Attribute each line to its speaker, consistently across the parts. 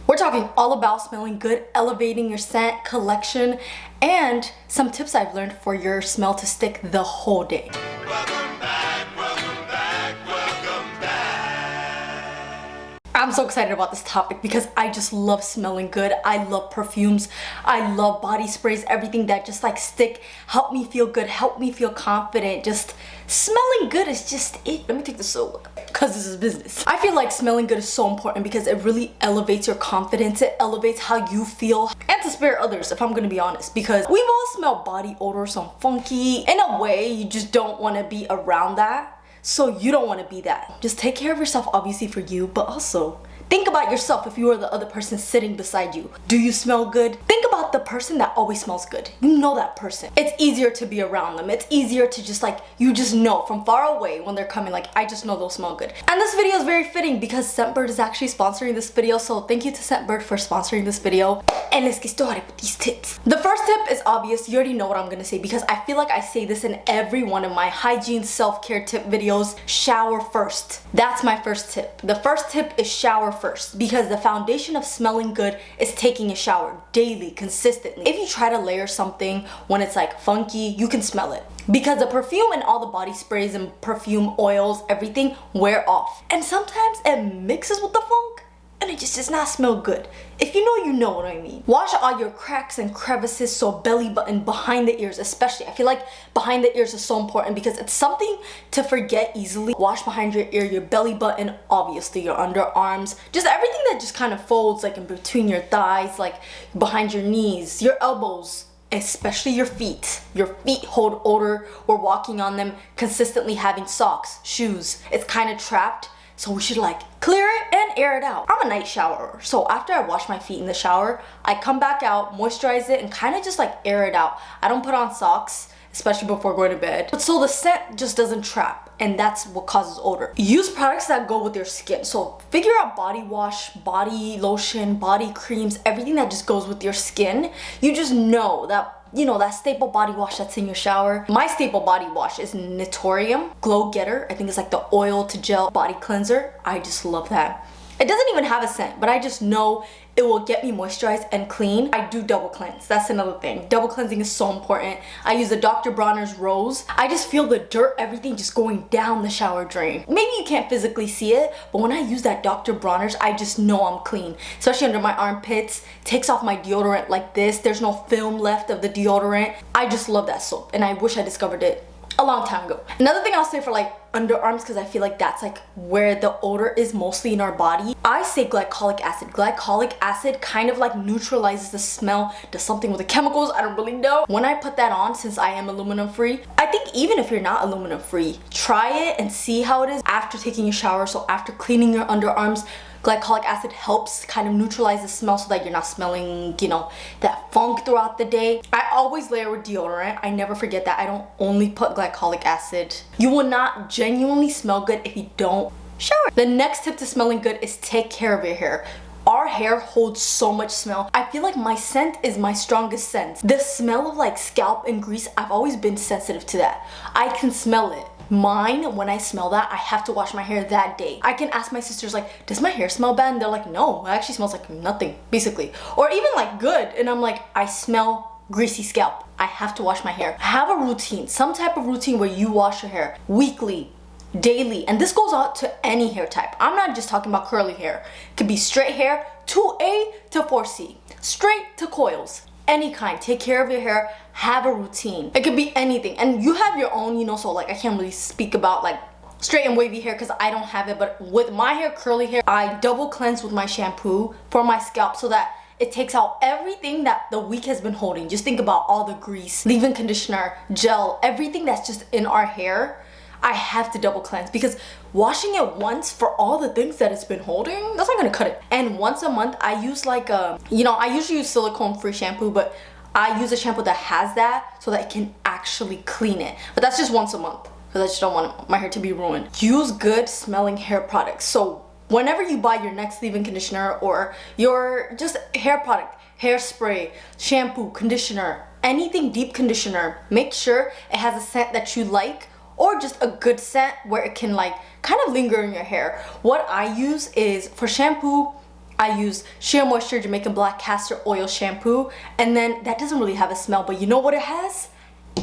Speaker 1: We're talking all about smelling good, elevating your scent, collection, and some tips I've learned for your smell to stick the whole day.
Speaker 2: Welcome back, welcome back, welcome back.
Speaker 1: I'm so excited about this topic because I just love smelling good. I love perfumes. I love body sprays, everything that just like stick, help me feel good, help me feel confident. Just smelling good is just it. Let me take this so because this is business. I feel like smelling good is so important because it really elevates your confidence. It elevates how you feel and to spare others, if I'm gonna be honest, because we've all smelled body odor, some funky. In a way, you just don't want to be around that. So you don't want to be that. Just take care of yourself, obviously for you, but also think about yourself if you are the other person sitting beside you. Do you smell good? Think about the person that always smells good. You know that person. It's easier to be around them. It's easier to just like, you just know from far away when they're coming, like, I just know they'll smell good. And this video is very fitting because Scentbird is actually sponsoring this video. So thank you to Scentbird for sponsoring this video. And let's get started with these tips. The first tip is obvious. You already know what I'm gonna say because I feel like I say this in every one of my hygiene self-care tip videos. Shower first. That's my first tip. The first tip is shower first because the foundation of smelling good is taking a shower daily, consistently. If you try to layer something when it's like funky, you can smell it because the perfume and all the body sprays and perfume oils, everything wear off. And sometimes it mixes with the funk and it just does not smell good. If you know, you know what I mean. Wash all your cracks and crevices, so belly button, behind the ears especially. I feel like behind the ears is so important because it's something to forget easily. Wash behind your ear, your belly button, obviously your underarms, just everything that just kind of folds like in between your thighs, like behind your knees, your elbows, especially your feet. Your feet hold odor. We're walking on them, consistently having socks, shoes. It's kind of trapped. So we should like clear it and air it out. I'm a night showerer. So after I wash my feet in the shower, I come back out, moisturize it, and kind of just like air it out. I don't put on socks, especially before going to bed. But so the scent just doesn't trap, and that's what causes odor. Use products that go with your skin. So figure out body wash, body lotion, body creams, everything that just goes with your skin. You just know that, you know, that staple body wash that's in your shower. My staple body wash is Nitorium Glow Getter. I think it's like the oil to gel body cleanser. I just love that. It doesn't even have a scent, but I just know it will get me moisturized and clean. I do double cleanse. That's another thing. Double cleansing is so important. I use the Dr. Bronner's Rose. I just feel the dirt, everything just going down the shower drain. Maybe you can't physically see it, but when I use that Dr. Bronner's, I just know I'm clean. Especially under my armpits. Takes off my deodorant like this. There's no film left of the deodorant. I just love that soap, and I wish I discovered it a long time ago. Another thing I'll say for like underarms, because I feel like that's like where the odor is mostly in our body, I say glycolic acid. Glycolic acid kind of like neutralizes the smell, does something with the chemicals, I don't really know. When I put that on, since I am aluminum free, I think even if you're not aluminum free, try it and see how it is after taking a shower. So after cleaning your underarms, glycolic acid helps kind of neutralize the smell so that you're not smelling, you know, that funk throughout the day. I always layer with deodorant. I never forget that. I don't only put glycolic acid. You will not genuinely smell good if you don't shower. The next tip to smelling good is take care of your hair. Our hair holds so much smell. I feel like my scent is my strongest sense. The smell of like scalp and grease, I've always been sensitive to that. I can smell it. Mine, when I smell that, I have to wash my hair that day. I can ask my sisters like, does my hair smell bad? And they're like, no, it actually smells like nothing, basically. Or even like good. And I'm like, I smell greasy scalp. I have to wash my hair. Have a routine, some type of routine where you wash your hair weekly, daily. And this goes out to any hair type. I'm not just talking about curly hair. It could be straight hair, 2A to 4C, straight to coils. Any kind. Take care of your hair. Have a routine. It could be anything, and you have your own, you know. So like I can't really speak about like straight and wavy hair because I don't have it, but with my hair, curly hair, I double cleanse with my shampoo for my scalp so that it takes out everything that the week has been holding. Just think about all the grease, leave-in conditioner, gel, everything that's just in our hair. I have to double cleanse because washing it once for all the things that it's been holding, that's not gonna cut it. And once a month, I use like you know, I usually use silicone-free shampoo, but I use a shampoo that has that so that it can actually clean it. But that's just once a month because I just don't want my hair to be ruined. Use good smelling hair products. So whenever you buy your next leave-in conditioner or your just hair product, hairspray, shampoo, conditioner, anything deep conditioner, make sure it has a scent that you like, or just a good scent where it can like kind of linger in your hair. What I use is for shampoo, I use Sheer Moisture Jamaican Black Castor Oil Shampoo, and then that doesn't really have a smell, but you know what it has?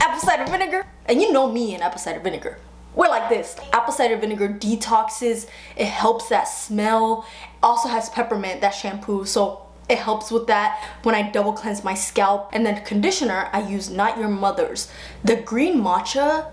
Speaker 1: Apple cider vinegar. And you know me and apple cider vinegar. We're like this. Apple cider vinegar detoxes, it helps that smell. Also has peppermint, that shampoo, so it helps with that when I double cleanse my scalp. And then conditioner, I use Not Your Mother's. The green matcha,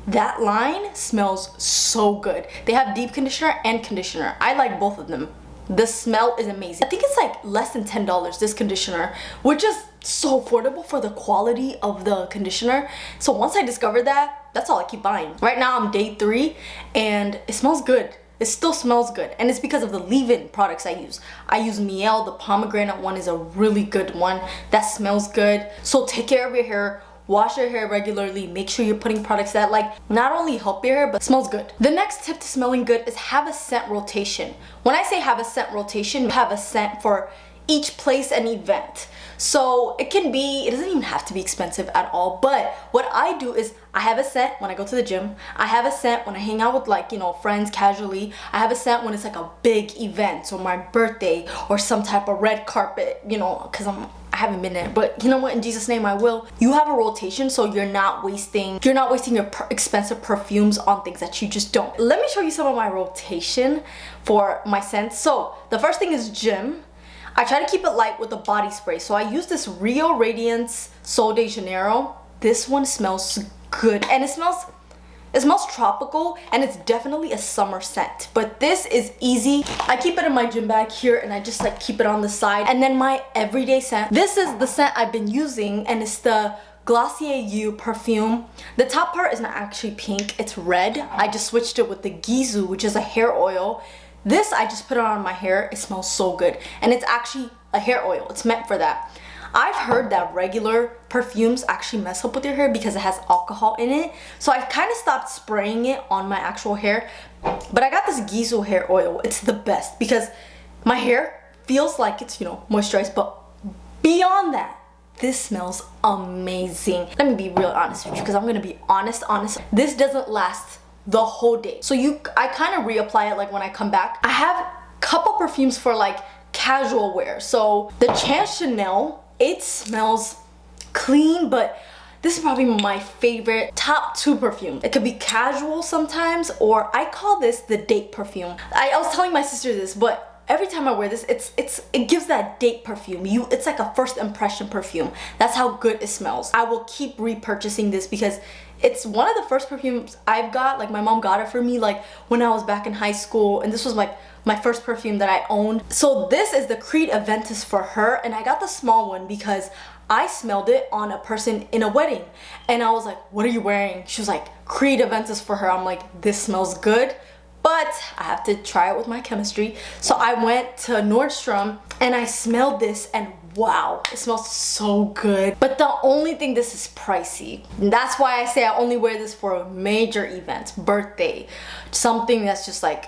Speaker 1: that line smells so good. They have deep conditioner and conditioner. I like both of them. The smell is amazing. I think it's like less than $10, this conditioner, which is so affordable for the quality of the conditioner. So once I discovered that, that's all I keep buying. Right now I'm day 3 and it smells good. It still smells good, and it's because of the leave-in products I use. I use Miel, the pomegranate one is a really good one that smells good. So take care of your hair, wash your hair regularly, make sure you're putting products that like not only help your hair but smells good. The next tip to smelling good is have a scent rotation. When I say have a scent rotation, have a scent for each place and event. So it can be, it doesn't even have to be expensive at all, but what I do is I have a scent when I go to the gym. I have a scent when I hang out with like, you know, friends casually. I have a scent when it's like a big event or my birthday or some type of red carpet, you know, because I haven't been there, but you know what, in Jesus' name I will. You have a rotation so you're not wasting your expensive perfumes on things that you just don't. Let me show you some of my rotation for my scents. So the first thing is gym. I try to keep it light with a body spray. So I use this Rio Radiance Sol de Janeiro. This one smells good and it smells tropical, and it's definitely a summer scent. But this is easy. I keep it in my gym bag here and I just like keep it on the side. And then my everyday scent. This is the scent I've been using and it's the Glossier You perfume. The top part is not actually pink, it's red. I just switched it with the Gizu, which is a hair oil. This I just put it on my hair. It smells so good. And it's actually a hair oil. It's meant for that. I've heard that regular perfumes actually mess up with your hair because it has alcohol in it. So I kind of stopped spraying it on my actual hair. But I got this Gizu hair oil. It's the best because my hair feels like it's, you know, moisturized. But beyond that, this smells amazing. Let me be real honest with you because I'm going to be honest. This doesn't last the whole day. So I kind of reapply it like when I come back. I have a couple perfumes for like casual wear. So the Chance Chanel, it smells clean, but this is probably my favorite top 2 perfume. It could be casual sometimes, or I call this the date perfume. I was telling my sister this, but every time I wear this, it gives that date perfume. It's like a first impression perfume. That's how good it smells. I will keep repurchasing this because it's one of the first perfumes I've got. Like my mom got it for me like when I was back in high school, and this was like my first perfume that I owned. So this is the Creed Aventus for her, and I got the small one because I smelled it on a person in a wedding and I was like, what are you wearing? She was like, Creed Aventus for her. I'm like, this smells good, but I have to try it with my chemistry. So I went to Nordstrom and I smelled this and wow, it smells so good. But the only thing, this is pricey. And that's why I say I only wear this for major events, birthday, something that's just like,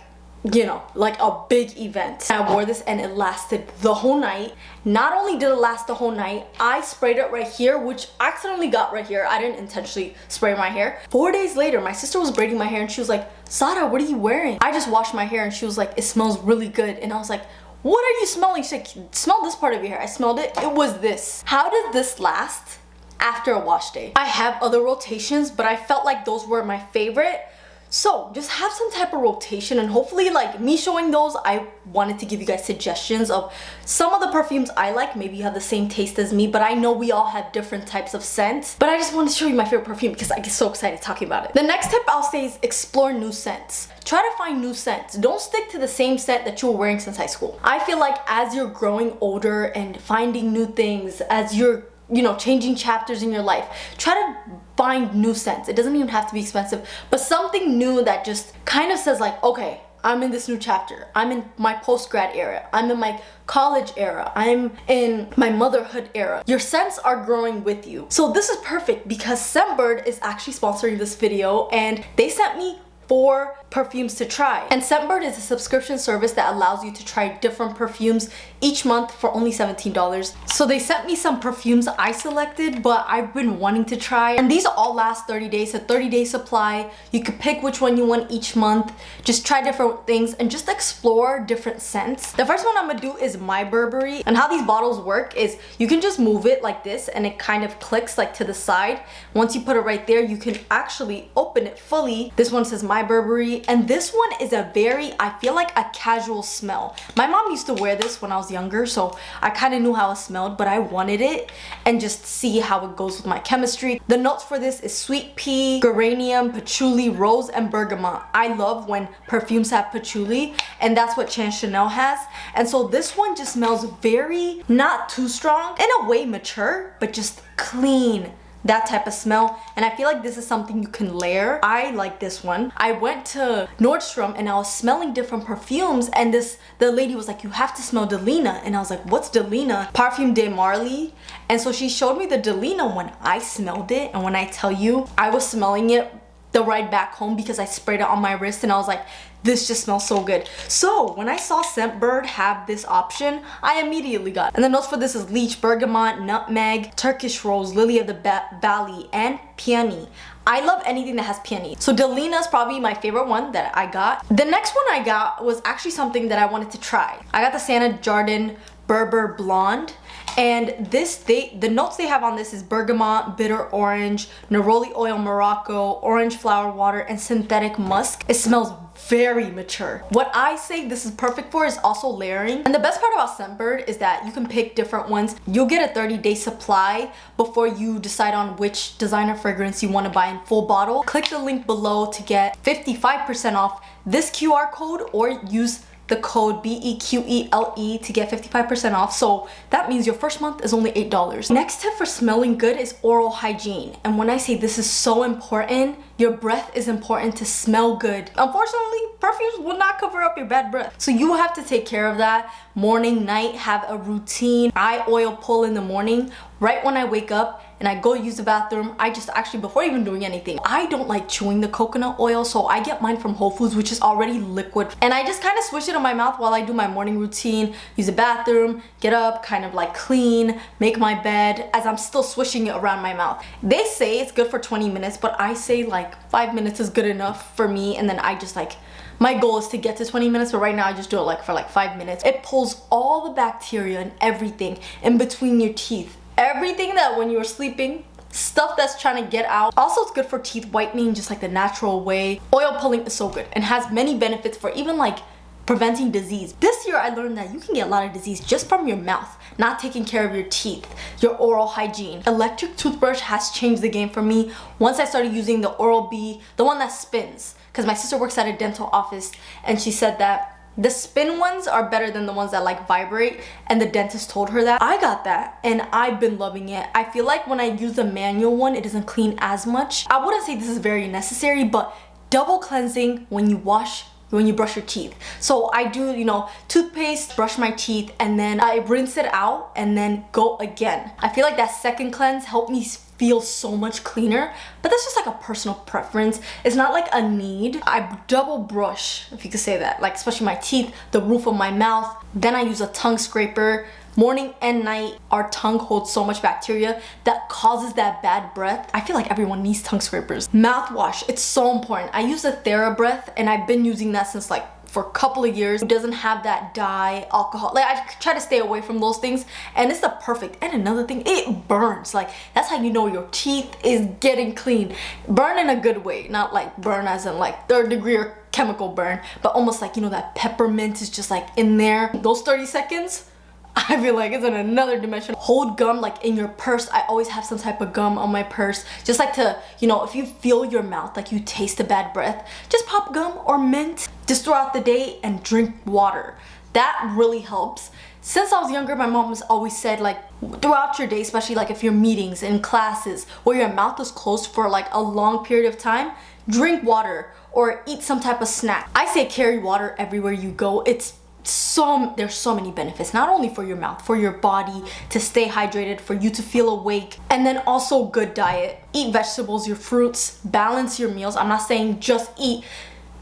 Speaker 1: you know, like a big event. I wore this and it lasted the whole night. Not only did it last the whole night, I sprayed it right here, which I accidentally got right here. I didn't intentionally spray my hair. 4 days later, my sister was braiding my hair and she was like, Sada, what are you wearing? I just washed my hair and she was like, it smells really good. And I was like, what are you smelling? She's like, smell this part of your hair. I smelled it. It was this. How did this last after a wash day? I have other rotations, but I felt like those were my favorite. So just have some type of rotation, and hopefully like me showing those, I wanted to give you guys suggestions of some of the perfumes I like. Maybe you have the same taste as me, but I know we all have different types of scents. But I just wanted to show you my favorite perfume because I get so excited talking about it. The next tip I'll say is explore new scents. Try to find new scents. Don't stick to the same scent that you were wearing since high school. I feel like as you're growing older and finding new things, as you're, you know, changing chapters in your life, try to find new scents. It doesn't even have to be expensive, but something new that just kind of says like, okay, I'm in this new chapter. I'm in my post-grad era. I'm in my college era. I'm in my motherhood era. Your scents are growing with you. So this is perfect because Scentbird is actually sponsoring this video and they sent me 4 perfumes to try. And Scentbird is a subscription service that allows you to try different perfumes each month for only $17. So they sent me some perfumes I selected, but I've been wanting to try. And these all last 30 days, a 30-day supply. You could pick which one you want each month. Just try different things and just explore different scents. The first one I'm gonna do is My Burberry. And how these bottles work is you can just move it like this and it kind of clicks like to the side. Once you put it right there, you can actually open it fully. This one says My Burberry, and this one is a very, I feel like a casual smell. My mom used to wear this when I was younger, so I kind of knew how it smelled, but I wanted it and just see how it goes with my chemistry. The notes for this is sweet pea, geranium, patchouli, rose, and bergamot. I love when perfumes have patchouli, and that's what Chan Chanel has. And so this one just smells very, not too strong, in a way mature, but just clean. That type of smell, and I feel like this is something you can layer. I like this one. I went to Nordstrom and I was smelling different perfumes, and the lady was like, you have to smell Delina, and I was like, what's Delina? Parfum de Marly. And so she showed me the Delina one. I smelled it, and when I tell you, I was smelling it the ride back home because I sprayed it on my wrist and I was like, this just smells so good. So when I saw Scentbird have this option, I immediately got it. And the notes for this is leech, bergamot, nutmeg, Turkish rose, lily of the valley, and peony. I love anything that has peony. So Delina is probably my favorite one that I got. The next one I got was actually something that I wanted to try. I got the Santa Jardin Berber Blonde. And the notes they have on this is bergamot, bitter orange, neroli oil Morocco, orange flower water, and synthetic musk. It smells very mature. What I say this is perfect for is also layering. And the best part about Scentbird is that you can pick different ones. You'll get a 30-day supply before you decide on which designer fragrance you want to buy in full bottle. Click the link below to get 55% off this QR code, or use the code BEQELE to get 55% off. So that means your first month is only $8. Next tip for smelling good is oral hygiene. And when I say this is so important, your breath is important to smell good. Unfortunately, perfumes will not cover up your bad breath. So you have to take care of that. Morning, night, have a routine. I oil pull in the morning right when I wake up and I go use the bathroom. I just actually, before even doing anything, I don't like chewing the coconut oil, so I get mine from Whole Foods, which is already liquid. And I just kind of swish it on my mouth while I do my morning routine, use the bathroom, get up, kind of like clean, make my bed, as I'm still swishing it around my mouth. They say it's good for 20 minutes, but I say like 5 minutes is good enough for me, and then I just like, my goal is to get to 20 minutes, but right now I just do it like for like 5 minutes. It pulls all the bacteria and everything in between your teeth. Everything that when you were sleeping, stuff that's trying to get out. Also, it's good for teeth whitening, just like the natural way. Oil pulling is so good and has many benefits for even like preventing disease. This year I learned that you can get a lot of disease just from your mouth, not taking care of your teeth, your oral hygiene. Electric toothbrush has changed the game for me once I started using the Oral-B, the one that spins, because my sister works at a dental office and she said that the spin ones are better than the ones that like vibrate, and the dentist told her that. I got that and I've been loving it. I feel like when I use the manual one, it doesn't clean as much. I wouldn't say this is very necessary, but double cleansing when you brush your teeth. So I do, you know, toothpaste, brush my teeth, and then I rinse it out and then go again. I feel like that second cleanse helped me feel so much cleaner, but that's just like a personal preference. It's not like a need. I double brush, if you could say that, like especially my teeth, the roof of my mouth. Then I use a tongue scraper. Morning and night, our tongue holds so much bacteria that causes that bad breath. I feel like everyone needs tongue scrapers. Mouthwash, it's so important. I use a TheraBreath and I've been using that since like for a couple of years. It doesn't have that dye, alcohol. Like I try to stay away from those things, and it's the perfect. And another thing, it burns. Like that's how you know your teeth is getting clean. Burn in a good way, not like burn as in like 3rd degree or chemical burn, but almost like, you know, that peppermint is just like in there. Those 30 seconds, I feel like it's in another dimension. Hold gum like in your purse. I always have some type of gum on my purse. Just like to, you know, if you feel your mouth, like you taste a bad breath, just pop gum or mint just throughout the day and drink water. That really helps. Since I was younger, my mom has always said like throughout your day, especially like if you're meetings and classes where your mouth is closed for like a long period of time, drink water or eat some type of snack. I say carry water everywhere you go. There's so many benefits, not only for your mouth, for your body to stay hydrated, for you to feel awake, and then also good diet. Eat vegetables, your fruits, balance your meals. I'm not saying just eat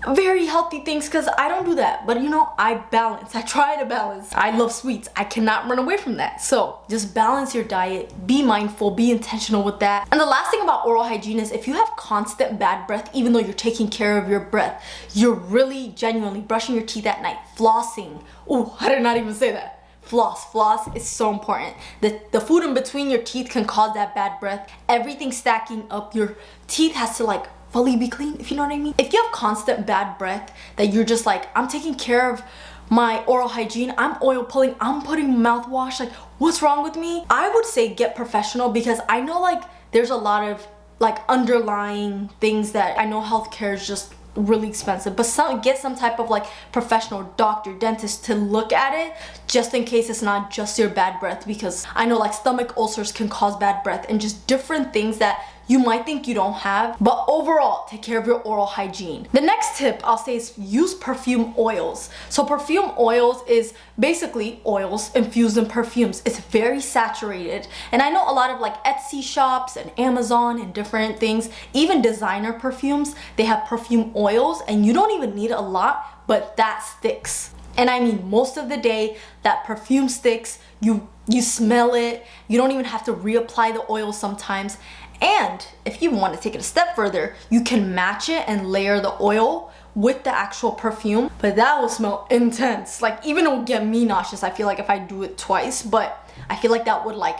Speaker 1: very healthy things because I don't do that. But you know, I balance. I try to balance. I love sweets. I cannot run away from that. So just balance your diet. Be mindful. Be intentional with that. And the last thing about oral hygiene is if you have constant bad breath, even though you're taking care of your breath, you're really genuinely brushing your teeth at night, flossing. Oh, I did not even say that. Floss is so important. The food in between your teeth can cause that bad breath. Everything stacking up, your teeth has to like fully be clean, if you know what I mean. If you have constant bad breath that you're just like, I'm taking care of my oral hygiene, I'm oil pulling, I'm putting mouthwash, like what's wrong with me? I would say get professional because I know like there's a lot of like underlying things that I know healthcare is just really expensive, but get some type of like professional doctor, dentist to look at it just in case it's not just your bad breath, because I know like stomach ulcers can cause bad breath and just different things that you might think you don't have. But overall, take care of your oral hygiene. The next tip I'll say is use perfume oils. So perfume oils is basically oils infused in perfumes. It's very saturated, and I know a lot of like Etsy shops and Amazon and different things, even designer perfumes, they have perfume oils and you don't even need a lot, but that sticks. And I mean, most of the day that perfume sticks, you smell it, you don't even have to reapply the oil sometimes. And if you want to take it a step further, you can match it and layer the oil with the actual perfume, but that will smell intense. Like even it will get me nauseous, I feel like, if I do it twice, but I feel like that would like,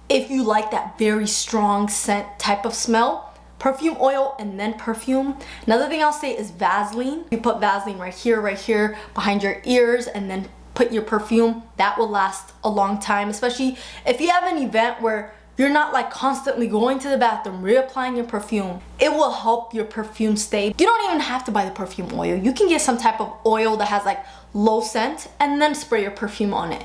Speaker 1: if you like that very strong scent type of smell, perfume oil and then perfume. Another thing I'll say is Vaseline. You put Vaseline right here, behind your ears, and then put your perfume. That will last a long time, especially if you have an event where you're not like constantly going to the bathroom, reapplying your perfume. It will help your perfume stay. You don't even have to buy the perfume oil. You can get some type of oil that has like low scent and then spray your perfume on it.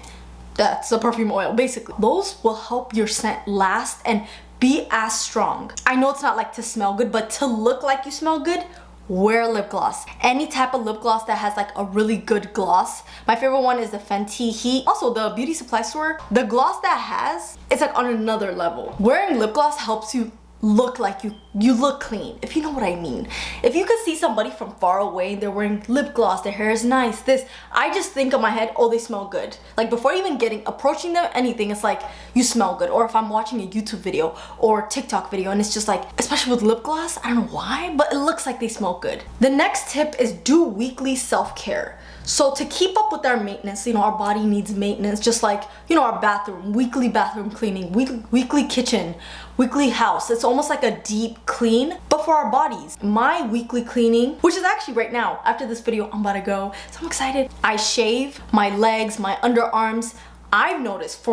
Speaker 1: That's the perfume oil, basically. Those will help your scent last and be as strong. I know it's not like to smell good, but to look like you smell good, wear lip gloss. Any type of lip gloss that has like a really good gloss. My favorite one is the Fenty Heat. Also, the beauty supply store, the gloss that has, it's like on another level. Wearing lip gloss helps you look like you look clean, if you know what I mean. If you could see somebody from far away and they're wearing lip gloss, their hair is nice, I just think in my head, oh, they smell good. Like before even approaching them, anything, it's like, you smell good. Or if I'm watching a YouTube video or TikTok video and it's just like, especially with lip gloss, I don't know why, but it looks like they smell good. The next tip is do weekly self-care. So to keep up with our maintenance, you know, our body needs maintenance, just like, you know, our bathroom, weekly bathroom cleaning, weekly kitchen, weekly house. It's almost like a deep clean, but for our bodies. My weekly cleaning, which is actually right now, after this video, I'm about to go, so I'm excited. I shave my legs, my underarms. I've noticed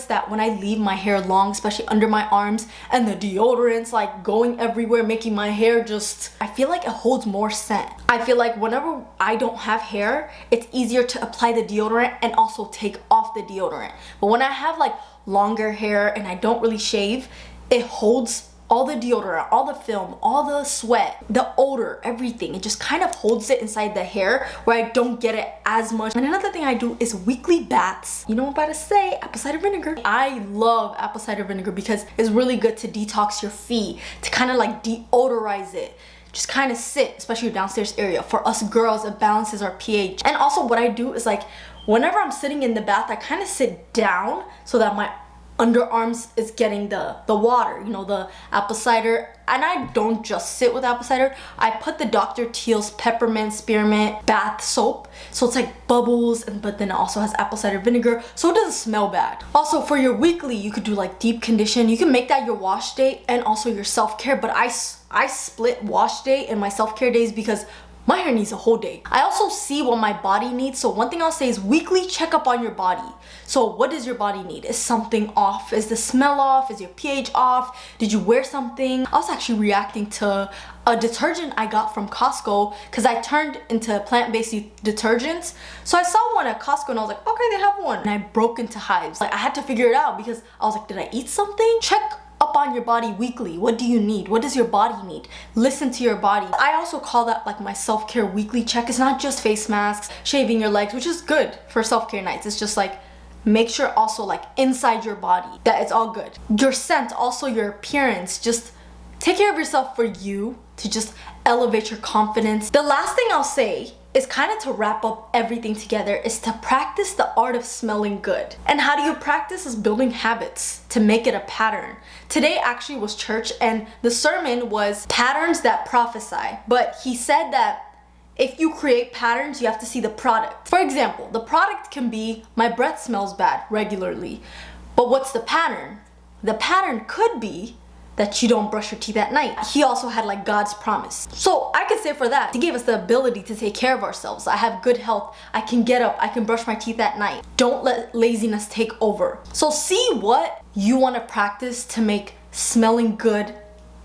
Speaker 1: that when I leave my hair long, especially under my arms, and the deodorant's like going everywhere, making my hair just, I feel like it holds more scent. I feel like whenever I don't have hair, it's easier to apply the deodorant and also take off the deodorant. But when I have like longer hair and I don't really shave, it holds all the deodorant, all the film, all the sweat, the odor, everything. It just kind of holds it inside the hair where I don't get it as much. And another thing I do is weekly baths. You know what I'm about to say, apple cider vinegar. I love apple cider vinegar because it's really good to detox your feet, to kind of like deodorize it. Just kind of sit, especially your downstairs area. For us girls, it balances our pH. And also what I do is like, whenever I'm sitting in the bath, I kind of sit down so that my underarms is getting the water, you know, the apple cider. And I don't just sit with apple cider. I put the Dr. Teal's peppermint spearmint bath soap, so it's like bubbles, but then it also has apple cider vinegar, so it doesn't smell bad. Also, for your weekly, you could do like deep condition. You can make that your wash day and also your self-care, but I split wash day and my self-care days because my hair needs a whole day. I also see what my body needs. So one thing I'll say is weekly check up on your body. So what does your body need? Is something off? Is the smell off? Is your pH off? Did you wear something? I was actually reacting to a detergent I got from Costco because I turned into plant-based detergents. So I saw one at Costco and I was like, okay, they have one. And I broke into hives. Like I had to figure it out because I was like, did I eat something? Check up on your body weekly. What do you need? What does your body need? Listen to your body. I also call that like my self-care weekly check. It's not just face masks, shaving your legs, which is good for self-care nights. It's just like, make sure also like inside your body that it's all good. Your scent, also your appearance, just Take care of yourself for you, to just elevate your confidence. The last thing I'll say is kind of to wrap up everything together is to practice the art of smelling good. And how do you practice? Is building habits to make it a pattern. Today actually was church and the sermon was patterns that prophesy. But he said that if you create patterns, you have to see the product. For example, the product can be my breath smells bad regularly. But what's the pattern? The pattern could be that you don't brush your teeth at night. He also had like God's promise. So I could say for that, he gave us the ability to take care of ourselves. I have good health. I can get up. I can brush my teeth at night. Don't let laziness take over. So see what you want to practice to make smelling good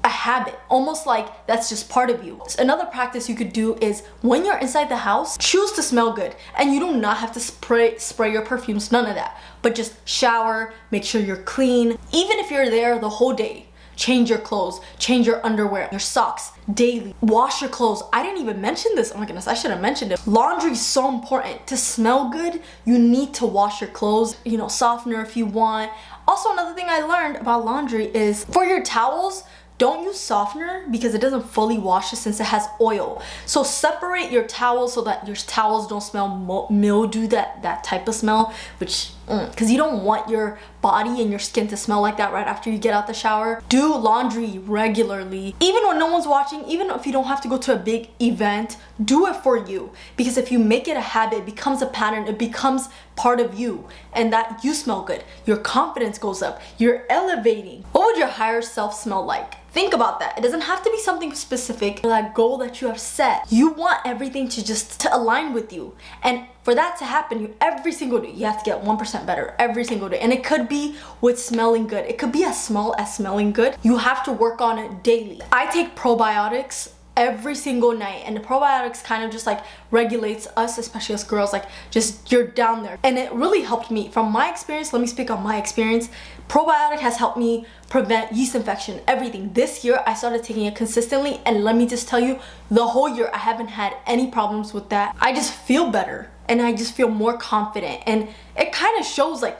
Speaker 1: a habit, almost like that's just part of you. Another practice you could do is when you're inside the house, choose to smell good. And you do not have to spray your perfumes, none of that. But just shower, make sure you're clean. Even if you're there the whole day, change your clothes, change your underwear, your socks daily. Wash your clothes. I didn't even mention this. Oh my goodness, I should have mentioned it. Laundry is so important. To smell good, you need to wash your clothes, softener if you want. Also, another thing I learned about laundry is for your towels, don't use softener because it doesn't fully wash it since it has oil. So separate your towels so that your towels don't smell mildew, that type of smell, which because you don't want your body and your skin to smell like that right after you get out the shower. Do laundry regularly, even when no one's watching, even if you don't have to go to a big event, do it for you. Because if you make it a habit, it becomes a pattern, it becomes part of you, and that you smell good, your confidence goes up, you're elevating. What would your higher self smell like? Think about that. It doesn't have to be something specific for that goal that you have set. You want everything to align with you. And for that to happen, every single day, you have to get 1% better every single day. And it could be with smelling good. It could be as small as smelling good. You have to work on it daily. I take probiotics every single night, and the probiotics kind of just like regulates us, especially us girls, like just you're down there. And it really helped me. From my experience, let me speak on my experience. Probiotic has helped me prevent yeast infection, everything. This year I started taking it consistently, and let me just tell you, the whole year I haven't had any problems with that. I just feel better and I just feel more confident, and it kind of shows, like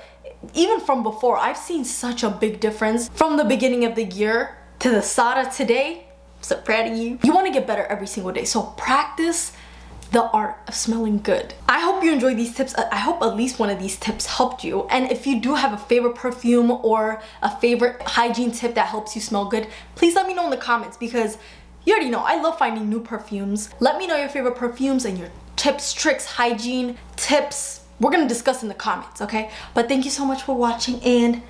Speaker 1: even from before, I've seen such a big difference from the beginning of the year to the Sada today. So proud of you. You want to get better every single day, so practice the art of smelling good. I hope you enjoyed these tips. I hope at least one of these tips helped you. And if you do have a favorite perfume or a favorite hygiene tip that helps you smell good, please let me know in the comments, because you already know I love finding new perfumes. Let me know your favorite perfumes and your tips, tricks, hygiene tips. We're gonna discuss in the comments, okay? But thank you so much for watching, and